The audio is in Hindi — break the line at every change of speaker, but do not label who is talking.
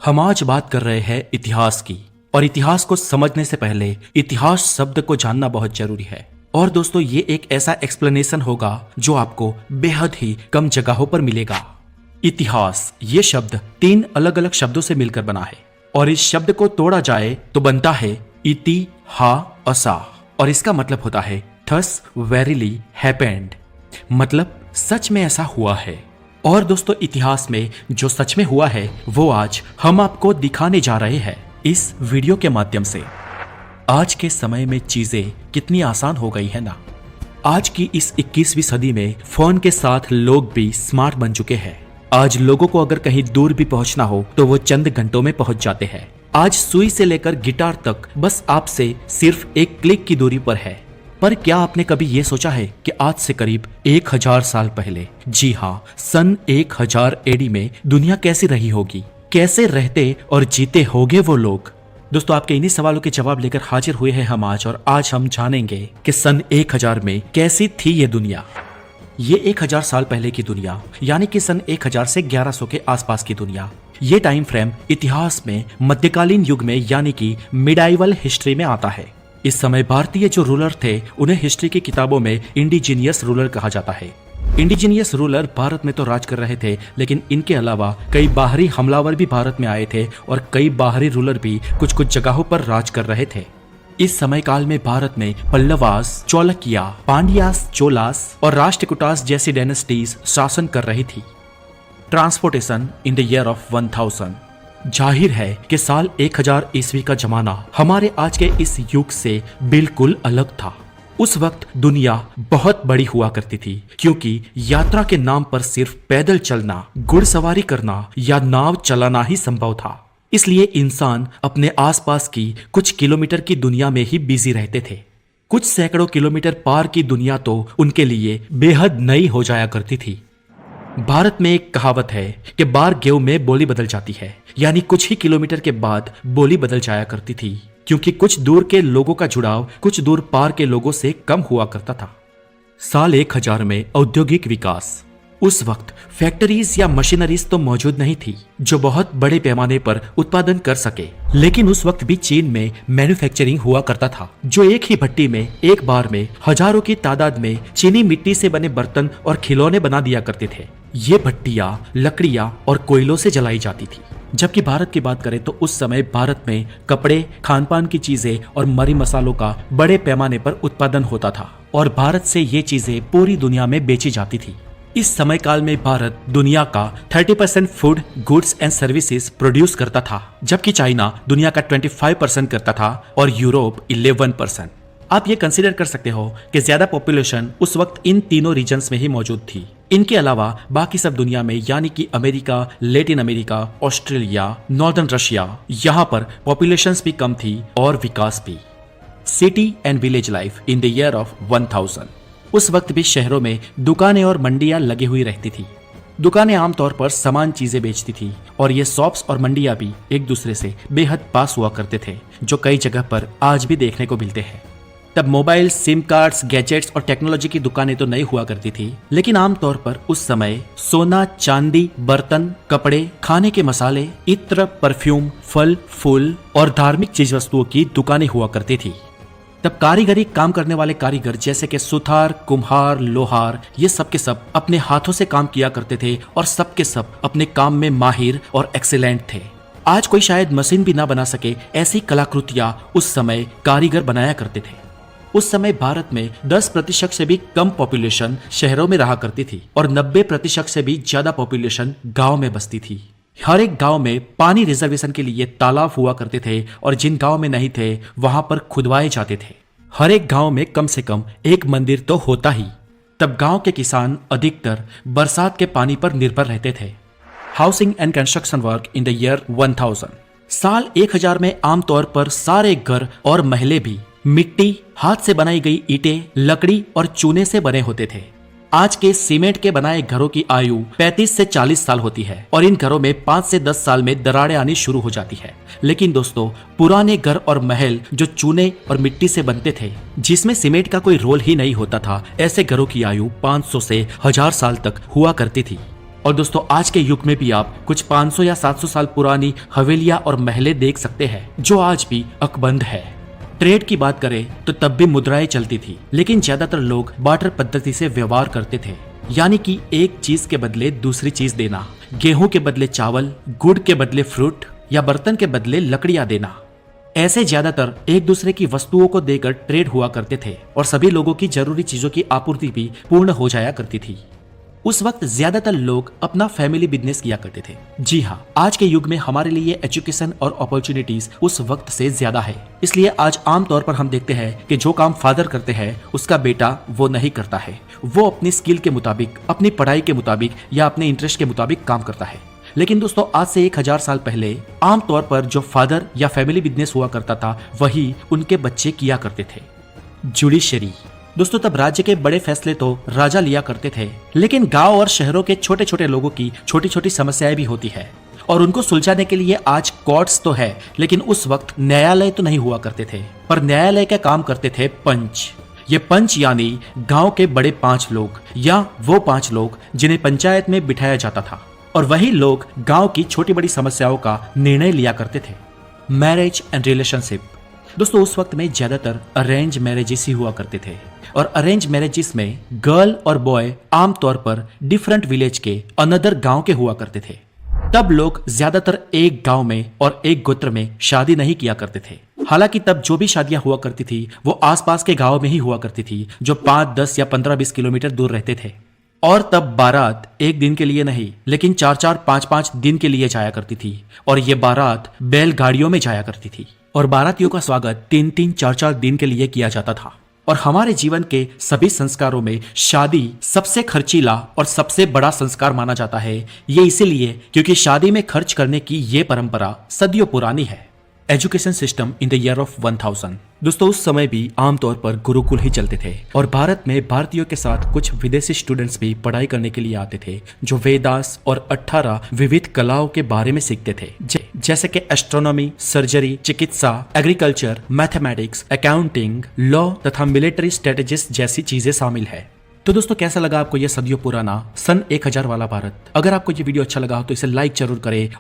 हम आज बात कर रहे हैं इतिहास की। और इतिहास को समझने से पहले इतिहास शब्द को जानना बहुत जरूरी है। और दोस्तों, ये एक ऐसा एक्सप्लेनेशन होगा जो आपको बेहद ही कम जगहों पर मिलेगा। इतिहास ये शब्द 3 अलग अलग शब्दों से मिलकर बना है और इस शब्द को तोड़ा जाए तो बनता है इति हा असा और इसका मतलब होता है थस वेरीली हैपेंड, मतलब सच में ऐसा हुआ है। और दोस्तों, इतिहास में जो सच में हुआ है वो आज हम आपको दिखाने जा रहे हैं इस वीडियो के माध्यम से। आज के समय में चीजें कितनी आसान हो गई है ना। आज की इस 21वीं सदी में फोन के साथ लोग भी स्मार्ट बन चुके हैं। आज लोगों को अगर कहीं दूर भी पहुंचना हो तो वो चंद घंटों में पहुंच जाते हैं। आज सुई से लेकर गिटार तक बस आपसे सिर्फ एक क्लिक की दूरी पर है। पर क्या आपने कभी ये सोचा है कि आज से करीब 1000 साल पहले, जी हाँ, सन 1000 एडी में दुनिया कैसी रही होगी, कैसे रहते और जीते होंगे वो लोग। दोस्तों, आपके इन्हीं सवालों के जवाब लेकर हाजिर हुए हैं हम आज, और आज हम जानेंगे कि सन 1000 में कैसी थी ये दुनिया। ये 1000 साल पहले की दुनिया, यानी कि सन 1000 से 1100 के आसपास की दुनिया। ये टाइम फ्रेम इतिहास में मध्यकालीन युग में यानी कि मिडाइवल हिस्ट्री में आता है। इस समय भारतीय जो रूलर थे उन्हें हिस्ट्री की किताबों में इंडिजीनियस रूलर कहा जाता है। इंडिजीनियस रूलर भारत में तो राज कर रहे थे, लेकिन इनके अलावा कई बाहरी हमलावर भी भारत में आए थे और कई बाहरी रूलर भी कुछ कुछ जगहों पर राज कर रहे थे। इस समय काल में भारत में पल्लवास, चौलकिया, पांड्यास, चोलास और राष्ट्रकूटास जैसी डायनेस्टीज शासन कर रही थी। Transportation in the year of 1000। जाहिर है कि साल 1000 ईस्वी का जमाना हमारे आज के इस युग से बिल्कुल अलग था। उस वक्त दुनिया बहुत बड़ी हुआ करती थी, क्योंकि यात्रा के नाम पर सिर्फ पैदल चलना, घुड़सवारी करना या नाव चलाना ही संभव था। इसलिए इंसान अपने आसपास की कुछ किलोमीटर की दुनिया में ही बिजी रहते थे। कुछ सैकड़ों किलोमीटर पार की दुनिया तो उनके लिए बेहद नई हो जाया करती थी। भारत में एक कहावत है कि बार गेहूं में बोली बदल जाती है, यानी कुछ ही किलोमीटर के बाद बोली बदल जाया करती थी, क्योंकि कुछ दूर के लोगों का जुड़ाव कुछ दूर पार के लोगों से कम हुआ करता था। साल 1000 में औद्योगिक विकास। उस वक्त फैक्ट्रीज या मशीनरीज तो मौजूद नहीं थी जो बहुत बड़े पैमाने पर उत्पादन कर सके, लेकिन उस वक्त भी चीन में मैन्युफैक्चरिंग हुआ करता था, जो एक ही भट्टी में एक बार में हजारों की तादाद में चीनी मिट्टी से बने बर्तन और खिलौने बना दिया करते थे। ये भट्टियां लकड़ियां और कोयलों से जलाई जाती थी। जबकि भारत की बात करें तो उस समय भारत में कपड़े, खान पान की चीजें और मरी मसालों का बड़े पैमाने पर उत्पादन होता था और भारत से ये चीजें पूरी दुनिया में बेची जाती थी। इस समय काल में भारत दुनिया का 30% food, goods and services produce करता था, जबकि चाइना दुनिया का 25% करता था और यूरोप 11%। आप ये कंसीडर कर सकते हो कि ज्यादा पॉपुलेशन उस वक्त इन तीनों रीजन्स में ही मौजूद थी। इनके अलावा बाकी सब दुनिया में, यानी कि America, Latin America, Australia, northern Russia, यहाँ पर पॉपुलेशंस भी कम थी और विकास भी। City and village life in the year of 1000। उस वक्त भी शहरों में दुकानें और मंडियां लगी हुई रहती थी। दुकानें आमतौर पर सामान चीजें बेचती थी और ये शॉप्स और मंडियां भी एक दूसरे से बेहद पास हुआ करते थे, जो कई जगह पर आज भी देखने को मिलते हैं। तब मोबाइल, सिम कार्ड्स, गैजेट्स और टेक्नोलॉजी की दुकानें तो नहीं हुआ करती थी, लेकिन आमतौर पर उस समय सोना, चांदी, बर्तन, कपड़े, खाने के मसाले, इत्र, परफ्यूम, फल, फूल और धार्मिक चीज वस्तुओं की दुकानें हुआ करती थी। तब कारीगरी काम करने वाले कारीगर जैसे कि सुथार, कुम्हार, लोहार, ये सब के सब अपने हाथों से काम किया करते थे और सब के सब अपने काम में माहिर और एक्सीलेंट थे। आज कोई शायद मशीन भी ना बना सके ऐसी कलाकृतियां उस समय कारीगर बनाया करते थे। उस समय भारत में 10% से भी कम पॉपुलेशन शहरों में रहा करती थी और 90% से भी ज्यादा पॉपुलेशन गांव में बसती थी। हर एक गांव में पानी रिजर्वेशन के लिए तालाब हुआ करते थे और जिन गांव में नहीं थे वहां पर खुदवाए जाते थे। हर एक गांव में कम से कम एक मंदिर तो होता ही। तब गांव के किसान अधिकतर बरसात के पानी पर निर्भर रहते थे। Housing and construction work in the year 1000। साल 1000 में आमतौर पर सारे घर और महले भी मिट्टी, हाथ से बनाई गई ईंटें, लकड़ी और चूने से बने होते थे। आज के सीमेंट के बनाए घरों की आयु 35 से 40 साल होती है और इन घरों में 5 से 10 साल में दरारें आनी शुरू हो जाती है। लेकिन दोस्तों, पुराने घर और महल जो चूने और मिट्टी से बनते थे, जिसमें सीमेंट का कोई रोल ही नहीं होता था, ऐसे घरों की आयु 500 से 1000 साल तक हुआ करती थी। और दोस्तों आज के युग में भी आप कुछ 500 या 700 साल पुरानी हवेलियां और महलें देख सकते हैं जो आज भी अकबंद है। ट्रेड की बात करें तो तब भी मुद्राएं चलती थी, लेकिन ज्यादातर लोग बार्टर पद्धति से व्यवहार करते थे, यानी कि एक चीज के बदले दूसरी चीज देना। गेहूं के बदले चावल, गुड़ के बदले फ्रूट या बर्तन के बदले लकड़ियां देना। ऐसे ज्यादातर एक दूसरे की वस्तुओं को देकर ट्रेड हुआ करते थे और सभी लोगों की जरूरी चीजों की आपूर्ति भी पूर्ण हो जाया करती थी। उस वक्त ज्यादातर लोग अपना फैमिली बिजनेस किया करते थे। जी हाँ, आज के युग में हमारे लिए एजुकेशन और अपॉर्चुनिटीज उस वक्त से ज्यादा है, इसलिए आज आमतौर पर हम देखते हैं कि जो काम फादर करते हैं उसका बेटा वो नहीं करता है। वो अपनी स्किल के मुताबिक, अपनी पढ़ाई के मुताबिक या अपने इंटरेस्ट के मुताबिक काम करता है। लेकिन दोस्तों आज से 1000 साल पहले आमतौर पर जो फादर या फैमिली बिजनेस हुआ करता था वही उनके बच्चे किया करते थे। जुडिशरी दोस्तों, तब राज्य के बड़े फैसले तो राजा लिया करते थे, लेकिन गांव और शहरों के छोटे छोटे लोगों की छोटी छोटी समस्याएं भी होती है और उनको सुलझाने के लिए आज कोर्ट्स तो है, लेकिन उस वक्त न्यायालय तो नहीं हुआ करते थे। पर न्यायालय का काम करते थे पंच। ये पंच यानी गांव के बड़े 5 लोग या वो 5 लोग जिन्हें पंचायत में बिठाया जाता था, और वही लोग गांव की छोटी बड़ी समस्याओं का निर्णय लिया करते थे। मैरिज एंड रिलेशनशिप दोस्तों, उस वक्त में ज्यादातर अरेंज मैरिजेस ही हुआ करते थे, और अरेंज मैरिजेस में गर्ल और बॉय आमतौर पर डिफरेंट विलेज के अनदर गांव के हुआ करते थे। तब लोग ज्यादातर एक गांव में और एक गोत्र में शादी नहीं किया करते थे। हालांकि तब जो भी शादियां हुआ करती थी वो आसपास के गांव में ही हुआ करती थी जो 5, 10 या 15-20 किलोमीटर दूर रहते थे। और तब बारात एक दिन के लिए नहीं, लेकिन 4-4, 5-5 दिन के लिए जाया करती थी, और ये बारात बैलगाड़ियों में जाया करती थी, और बारातियों का स्वागत 3-3, 4-4 दिन के लिए किया जाता था। और हमारे जीवन के सभी संस्कारों में शादी सबसे खर्चीला और सबसे बड़ा संस्कार माना जाता है। ये इसीलिए क्योंकि शादी में खर्च करने की ये परंपरा सदियों पुरानी है। Education system in the year of 1000 दोस्तों, उस समय भी आमतौर पर गुरुकुल ही चलते थे, और भारत में भारतीयों के साथ कुछ विदेशी स्टूडेंट्स भी पढ़ाई करने के लिए आते थे जो वेदास और 18 विविध कलाओं के बारे में सीखते थे, जैसे कि एस्ट्रोनॉमी, सर्जरी, चिकित्सा, एग्रीकल्चर, मैथमेटिक्स, अकाउंटिंग, लॉ तथा मिलिट्री स्ट्रेटेजिस्ट जैसी चीजें शामिल है। तो दोस्तों कैसा लगा आपको यह सदियों पुराना सन 1000 वाला भारत? अगर आपको ये वीडियो अच्छा लगा हो तो इसे लाइक जरूर करें